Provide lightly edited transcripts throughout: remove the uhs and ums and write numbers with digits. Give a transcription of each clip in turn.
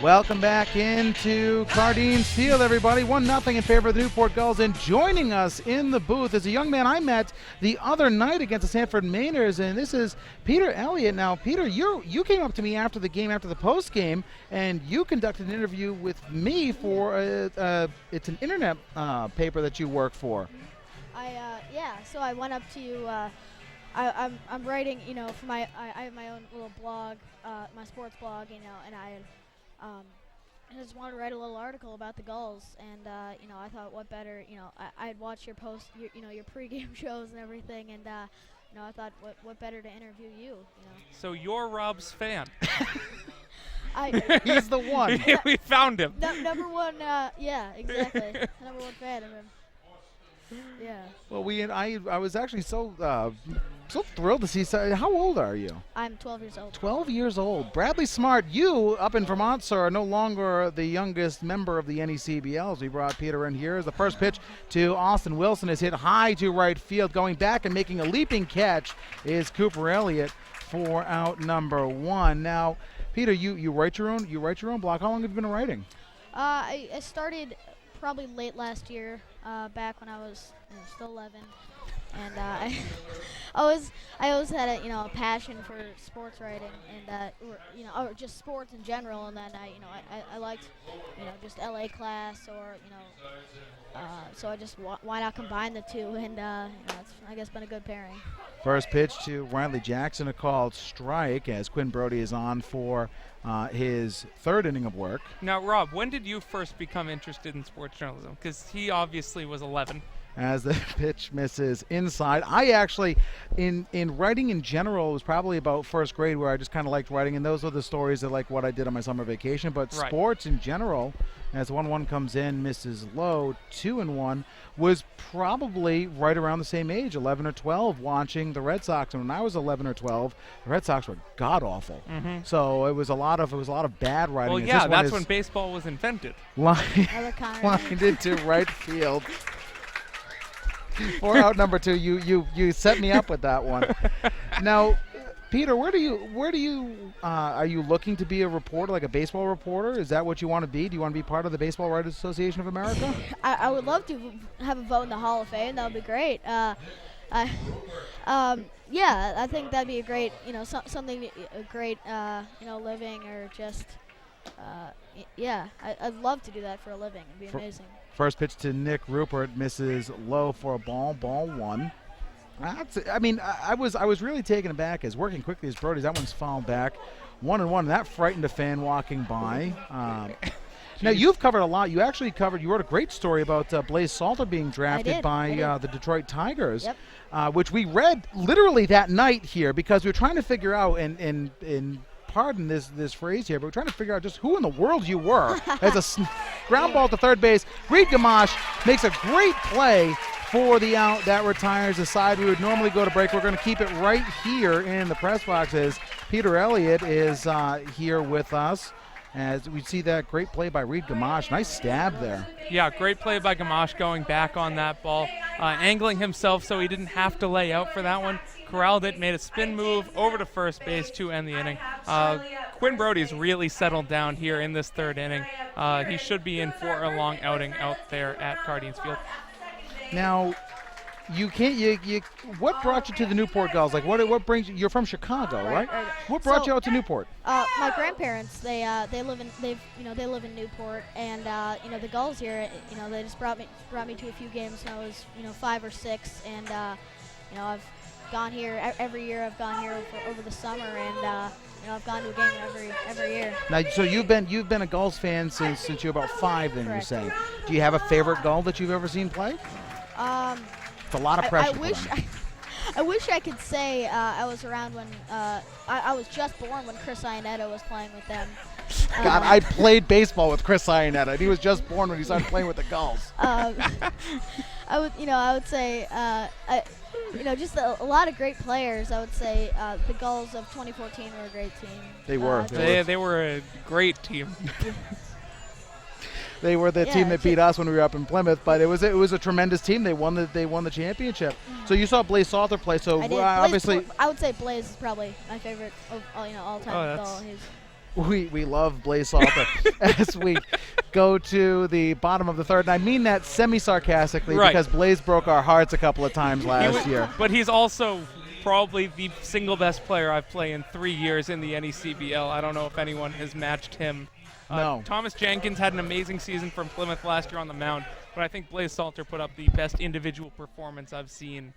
Welcome back into Cardines Field, everybody. 1-0 in favor of the Newport Gulls. And joining us in the booth is a young man I met the other night against the Sanford Mainers, and this is Peter Elliot. Now, Peter, you came up to me after the game, after the post game, and you conducted an interview with me for it's an internet paper that you work for. So I went up to you. I'm writing, for I have my own little blog, my sports blog, and I just wanted to write a little article about the Gulls, and I thought, what better, I had watched your post, your pregame shows and everything, and I thought, what better to interview you, So you're Rob's fan. He's the one. We found him. Number one, yeah, exactly. Number one fan of him. Yeah. Well, I was actually so thrilled to see. How old are you? I'm 12 years old. 12 years old. Bradley Smart, you up in Vermont, sir, are no longer the youngest member of the NECBLs. We brought Peter in here. As the first pitch to Austin Wilson is hit high to right field. Going back and making a leaping catch is Cooper Elliott for out number one. Now, Peter, you write your own blog. How long have you been writing? I started probably late last year, back when I was still 11, and I always had a passion for sports writing, and or just sports in general, and then I liked just LA class, or so I just why not combine the two, and it's I guess been a good pairing. First pitch to Riley Jackson, a called strike as Quinn Brody is on for his third inning of work. Now, Rob, when did you first become interested in sports journalism? Because he obviously was 11. As the pitch misses inside. I actually, in writing in general, it was probably about first grade where I just kind of liked writing, and those are the stories that like what I did on my summer vacation. But Right. Sports in general, as 1-1 comes in, misses low, 2-1, was probably right around the same age, 11 or 12, watching the Red Sox. And when I was 11 or 12, the Red Sox were god awful. Mm-hmm. So it was a lot of bad writing. Well, As yeah, this one that's is when baseball was invented. lined into right field. For out number two, you set me up with that one. Now, Peter, where do you are you looking to be a reporter, like a baseball reporter? Is that what you want to be? Do you want to be part of the Baseball Writers Association of America? I would love to have a vote in the Hall of Fame. That would be great. Yeah, I think that'd be a great, something a great, living, or just, yeah. I'd love to do that for a living. It'd be amazing. First pitch to Nick Rupert misses low for a ball one. I was really taken aback as working quickly as Brody. That one's fouled back, 1-1. And that frightened a fan walking by. Now you've covered a lot. You wrote a great story about Blaze Salter being drafted by the Detroit Tigers, Yep. Which we read literally that night here because we were trying to figure out and pardon this phrase here, but we're trying to figure out just who in the world you were. As a ground ball to third base, Reed Gamache makes a great play for the out that retires the side. We would normally go to break. We're going to keep it right here in the press box as Peter Elliott is here with us. As we see that great play by Reed Gamache. Nice stab there. Yeah, great play by Gamache going back on that ball, angling himself so he didn't have to lay out for that one. Corralled it, made a spin move over to first base to end the inning. Quinn Brody's really settled down here in this third inning. He should be in for a long outing out there at Cardines Field. Now, what brought you to the Newport Gulls? Like, what brings you? You're from Chicago, right? What brought you out to Newport? My grandparents, they live in Newport, and the Gulls here, they just brought me to a few games when I was 5 or 6, and I've gone here every year. I've gone here over the summer, and I've gone to a game every year. Now, so you've been a Gulls fan since you're about 5. Then Correct. you're saying. Do you have a favorite Gull that you've ever seen play? It's a lot of pressure. I wish I could say I was around when I was just born when Chris Iannetta was playing with them. God, I played baseball with Chris Iannetta, and he was just born when he started playing with the Gulls. I would say, just a lot of great players. I would say the Gulls of 2014 were a great team. They were. They were a great team. They were the team that beat us when we were up in Plymouth, but it was a tremendous team. They won the championship. So you saw Blaze Salter play. So I did. obviously, I would say Blaze is probably my favorite of all time. Gull. We love Blaze Salter as we go to the bottom of the third. And I mean that semi-sarcastically Right. because Blaze broke our hearts a couple of times last year. But he's also probably the single best player I've played in 3 years in the NECBL. I don't know if anyone has matched him. No. Thomas Jenkins had an amazing season from Plymouth last year on the mound, but I think Blaze Salter put up the best individual performance I've seen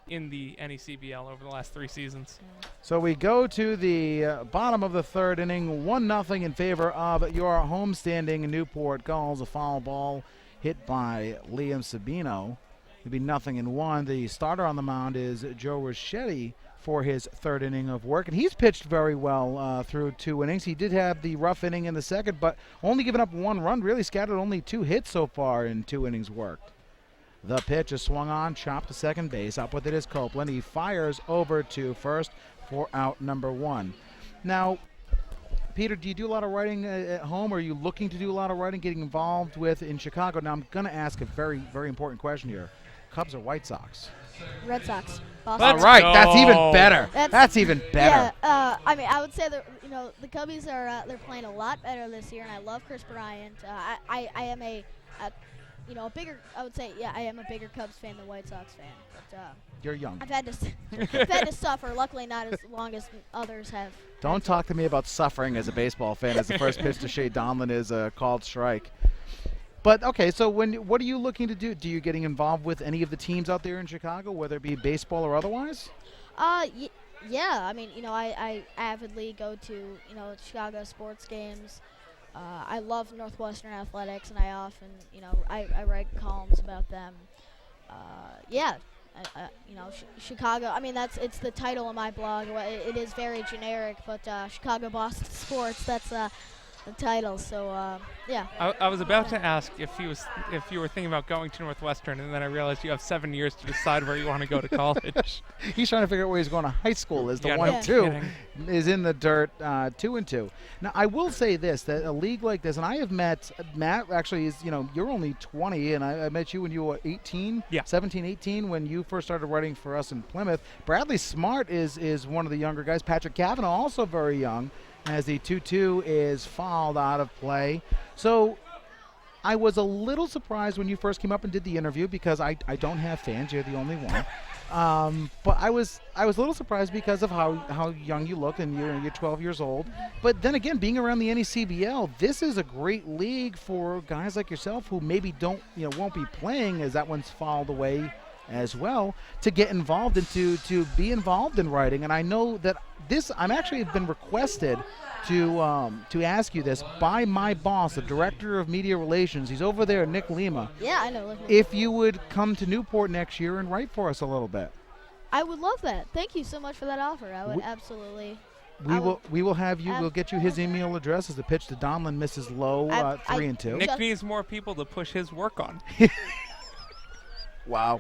in the NECBL over the last 3 seasons. So we go to the bottom of the third inning, 1-0 in favor of your homestanding Newport Gulls. A foul ball hit by Liam Sabino. It'd be 0-1. The starter on the mound is Joe Rochetti for his third inning of work, and he's pitched very well through 2 innings. He did have the rough inning in the second, but only given up 1 run, really scattered only 2 hits so far in 2 innings worked. The pitch is swung on, chopped to second base. Up with it is Copeland. He fires over to first for out number 1. Now, Peter, do you do a lot of writing at home? Or are you looking to do a lot of writing, getting involved with in Chicago? Now, I'm going to ask a very, very important question here. Cubs or White Sox? Red Sox. Boston. All Let's right, go. that's even better. That's even better. Yeah, I mean, I would say that the Cubbies are they're playing a lot better this year, and I love Chris Bryant. I am a bigger. I would say, yeah, I am a bigger Cubs fan than White Sox fan. But You're young. I've had to suffer. Luckily, not as long as others have. Don't talk to me about suffering as a baseball fan as the first pitch to Shea Donlin is a called strike. But, okay, so what are you looking to do? Do you getting involved with any of the teams out there in Chicago, whether it be baseball or otherwise? Yeah. I mean, I avidly go to, Chicago sports games. I love Northwestern athletics, and I often, I write columns about them. Chicago. I mean, it's the title of my blog. It is very generic, but Chicago Boston sports. That's the title. So yeah. I was about to ask if you were thinking about going to Northwestern, and then I realized you have 7 years to decide where you want to go to college. He's trying to figure out where he's going to high school. Is the Yeah, 1-2 no kidding. is in the dirt, 2-2. Now I will say this: that a league like this, and I have met Matt. Actually, is you're only 20, and I met you when you were 18, Yeah. 17, 18, when you first started writing for us in Plymouth. Bradley Smart is one of the younger guys. Patrick Cavanaugh also very young, as the 2-2 is fouled out of play. So I was a little surprised when you first came up and did the interview because I don't have fans. You're the only one. But I was a little surprised because of how young you look, and you're 12 years old. But then again, being around the NECBL, this is a great league for guys like yourself who maybe won't be playing as that one's fouled away as well, to get involved and to be involved in writing. And I know that I'm actually been requested to ask you this by my boss, the director of media relations. He's over there, Nick Lima. Yeah, I know. If you would come to Newport next year and write for us a little bit. I would love that. Thank you so much for that offer. I would absolutely. We will have you. We'll get you his email address as the pitch to Donlin misses low, 3-2. Nick needs more people to push his work on. Wow.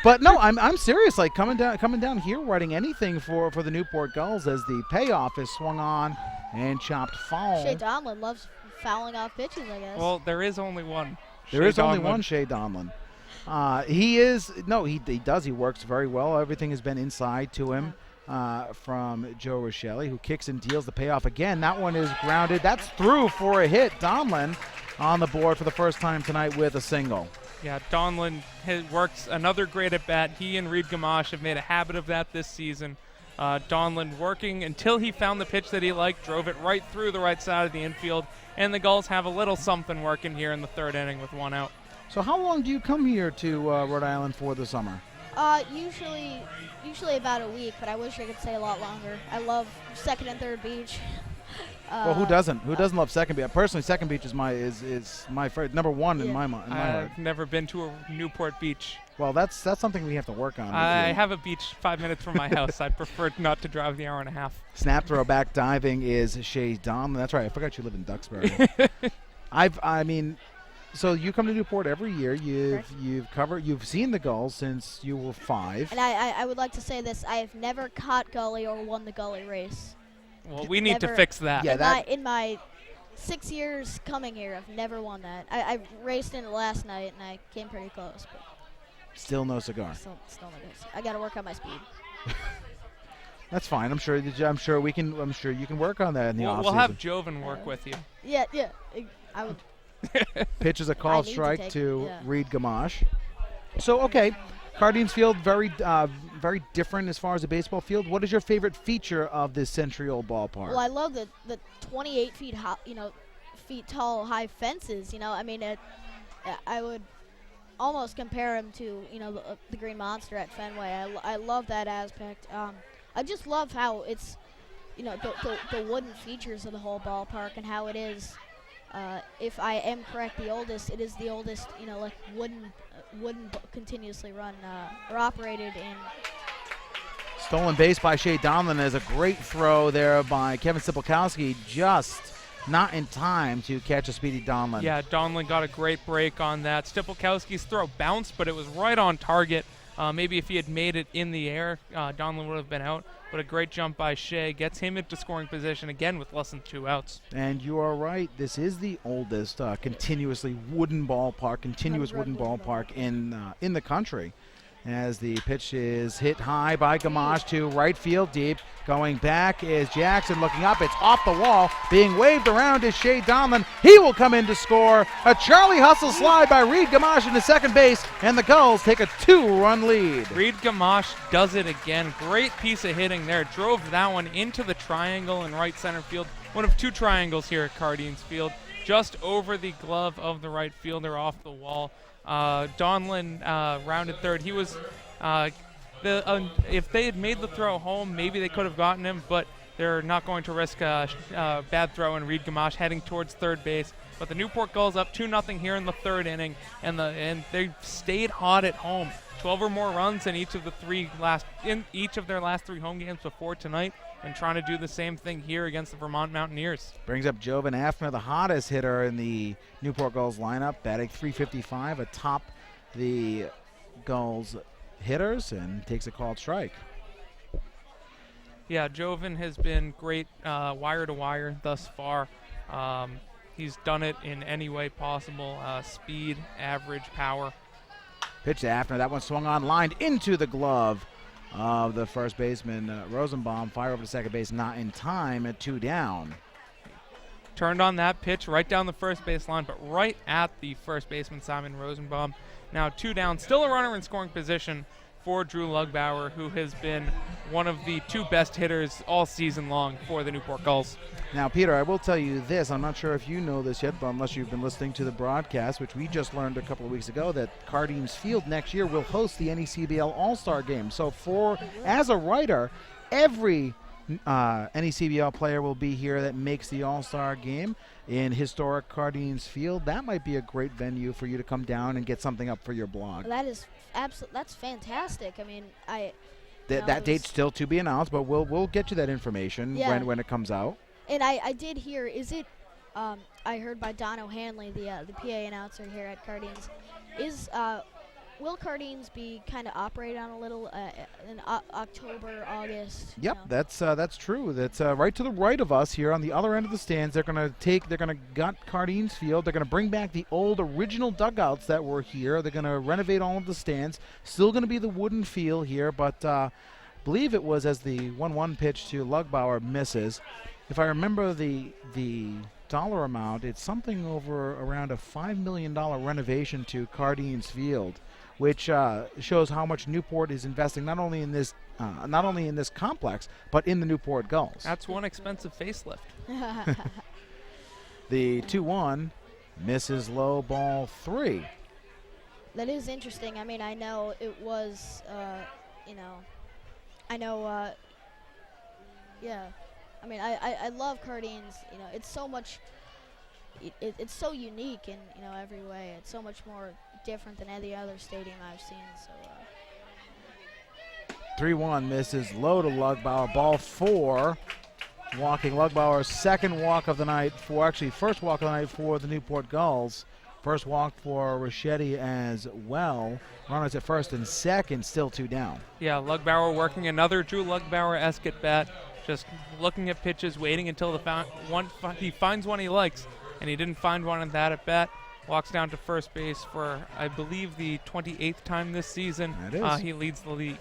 But no, I'm serious. Like coming down here, writing anything for the Newport Gulls as the payoff is swung on and chopped foul. Shea Donlin loves fouling off pitches, I guess. Well, there is only one. There is only one Shea Donlin. He does. He works very well. Everything has been inside to him from Joe Rochetti, who kicks and deals the payoff again. That one is grounded. That's through for a hit. Donlin on the board for the first time tonight with a single. Yeah, Donlin works another great at bat. He and Reed Gamache have made a habit of that this season. Donlin working until he found the pitch that he liked, drove it right through the right side of the infield, and the Gulls have a little something working here in the third inning with 1 out. So how long do you come here to Rhode Island for the summer? Usually about a week, but I wish I could stay a lot longer. I love Second and Third Beach. Well, who doesn't? Who doesn't love Second Beach? Personally, Second Beach is my favorite, number one in my mind. I've never been to a Newport beach. Well, that's something we have to work on. I have a beach 5 minutes from my house. I'd prefer not to drive the hour and a half. Snap throw back diving is Shea Donlin. That's right. I forgot you live in Duxbury. So you come to Newport every year. You've seen the Gulls since you were 5. And I would like to say this: I have never caught gully or won the gully race. Well, we need to fix that. Yeah, in my 6 years coming here, I've never won that. I raced in it last night and I came pretty close, but still no cigar. still no good. I got to work on my speed. That's fine. I'm sure you can work on that in the offseason. We'll have Joven work with you. Yeah. I would. Pitch is a I called need to strike take- to yeah. Reed Gamache. So, okay, Cardines Field, very different as far as a baseball field. What is your favorite feature of this century-old ballpark? Well, I love the 28 feet high, feet tall high fences. I mean, I would almost compare him to the Green Monster at Fenway. I love that aspect. I just love how it's the wooden features of the whole ballpark and how it is. If I am correct, it is the oldest like wooden continuously run or operated in. Stolen base by Shea Donlin is a great throw there by Kevin Sipolkowski, just not in time to catch a speedy Donlin. Yeah, Donlin got a great break on that. Stipolkowski's throw bounced, but it was right on target. Maybe if he had made it in the air, Donlin would have been out. But a great jump by Shea gets him into scoring position again with less than 2 outs. And you are right. This is the oldest continuous wooden ballpark in the country. As the pitch is hit high by Gamache to right field deep. Going back is Jackson looking up. It's off the wall. Being waved around is Shea Donlin. He will come in to score. A Charlie Hustle slide by Reed Gamache into second base. And the Gulls take a 2-run lead. Reed Gamache does it again. Great piece of hitting there. Drove that one into the triangle in right center field. One of 2 triangles here at Cardines Field. Just over the glove of the right fielder off the wall. Donlin rounded third. He was if they had made the throw home, maybe they could have gotten him, but they're not going to risk a bad throw and Reed Gamache heading towards third base. But the Newport Gulls up 2-0 here in the third inning, and they stayed hot at home. 12 or more runs in each of their last 3 home games before tonight, and trying to do the same thing here against the Vermont Mountaineers. Brings up Joven Afner, the hottest hitter in the Newport Gulls lineup, batting .355 atop the Gulls hitters, and takes a called strike. Yeah, Joven has been great wire to wire thus far. He's done it in any way possible. Speed, average, power. Pitch to Afner. That one swung on, lined into the glove of the first baseman, Rosenbaum. Fire over to second base, not in time at 2 down. Turned on that pitch right down the first base line, but right at the first baseman, Simon Rosenbaum. Now 2 down. Still a runner in scoring position for Drew Lugbauer, who has been one of the 2 best hitters all season long for the Newport Gulls. Now, Peter, I will tell you this. I'm not sure if you know this yet, but unless you've been listening to the broadcast, which we just learned a couple of weeks ago, that Cardines Field next year will host the NECBL All-Star Game. So as a writer, every NECBL player will be here that makes the All-Star Game in historic Cardines Field. That might be a great venue for you to come down and get something up for your blog. That is that's fantastic. I mean, that date's still to be announced, but we'll get you that information when it comes out. And I did hear, I heard by Don O'Hanley, the PA announcer here at Cardines, will Cardines be kind of operated on a little in October, August? Yep, that's true. That's right to the right of us here on the other end of the stands. They're gonna gut Cardines Field. They're gonna bring back the old original dugouts that were here. They're gonna renovate all of the stands. Still gonna be the wooden feel here, but believe it was as the 1-1 pitch to Lugbauer misses. If I remember the dollar amount, it's something over around a $5 million renovation to Cardines Field, which shows how much Newport is investing not only in this complex, but in the Newport Gulls. That's one expensive facelift. The 2-1 misses low, ball 3. That is interesting. I mean, I know it was, yeah. I mean, I love Cardines. It's so much. It's so unique in every way. It's so much more different than any other stadium I've seen. So. 3-1 misses low to Lugbauer. Ball 4. Walking Lugbauer's second walk of the night first walk of the night for the Newport Gulls. First walk for Ricchetti as well. Runners at first and second, still 2 down. Yeah, Lugbauer working another Drew Lugbauer-esque at bat. Just looking at pitches, waiting until he finds one he likes, and he didn't find one in that at bat. Walks down to first base for, I believe, the 28th time this season. That is. He leads the league.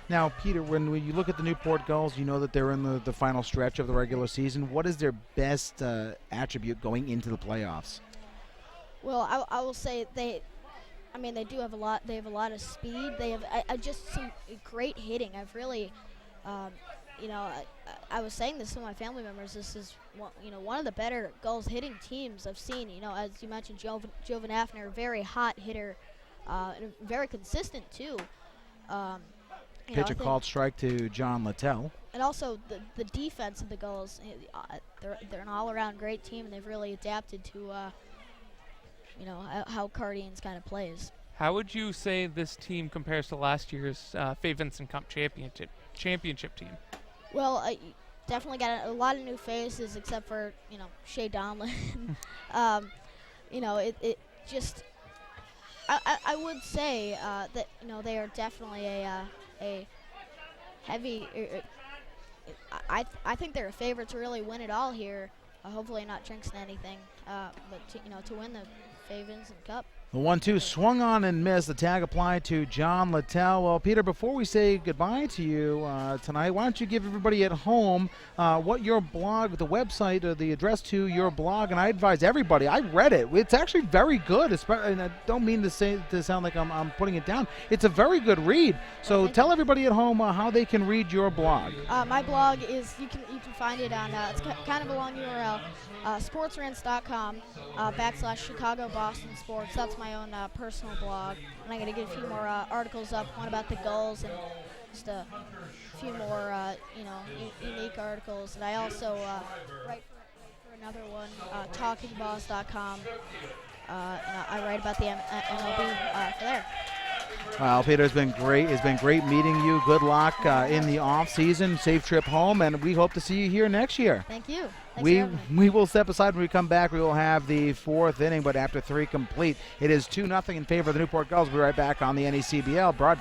Now, Peter, when you look at the Newport Gulls, you know that they're in the final stretch of the regular season. What is their best attribute going into the playoffs? Well, I will say they do have a lot. They have a lot of speed. They have I just see great hitting. I've really, I was saying this to my family members. This is one of the better Gulls hitting teams I've seen. As you mentioned, Jovan Afner, very hot hitter, and very consistent too. Pitch a called strike to John Littell. And also the defense of the Gulls. They're an all-around great team, and they've really adapted to how Cardians kind of plays. How would you say this team compares to last year's Fay Vincent Cup championship team? Well, definitely got a lot of new faces, except for Shea Donlin. It just I would say that they are definitely a heavy. I think they're a favorite to really win it all here. Hopefully not jinxing anything, but to win the Fay Vincent Cup. The 1-2 swung on and missed. The tag applied to John Littell. Well, Peter, before we say goodbye to you tonight, why don't you give everybody at home what your blog, the website, the address to your blog, and I advise everybody. I read it. It's actually very good, and I don't mean to sound like I'm putting it down. It's a very good read. So tell everybody at home how they can read your blog. My blog is, you can find it on, it's kind of a long URL, sportsrants.com /Chicago Boston Sports. That's my own personal blog, and I'm going to get a few more articles up, one about the Gulls and just a few more unique articles. And I also write for another one, talkingboss.com, and I write about the MLB for there. Well, Peter, it's been great. It's been great meeting you. Good luck in the off season. Safe trip home, and we hope to see you here next year. Thank you. Thanks for having me. We will step aside when we come back. We will have the fourth inning, but after 3 complete, it is 2-0 in favor of the Newport Gulls. We'll be right back on the NECBL broadcast.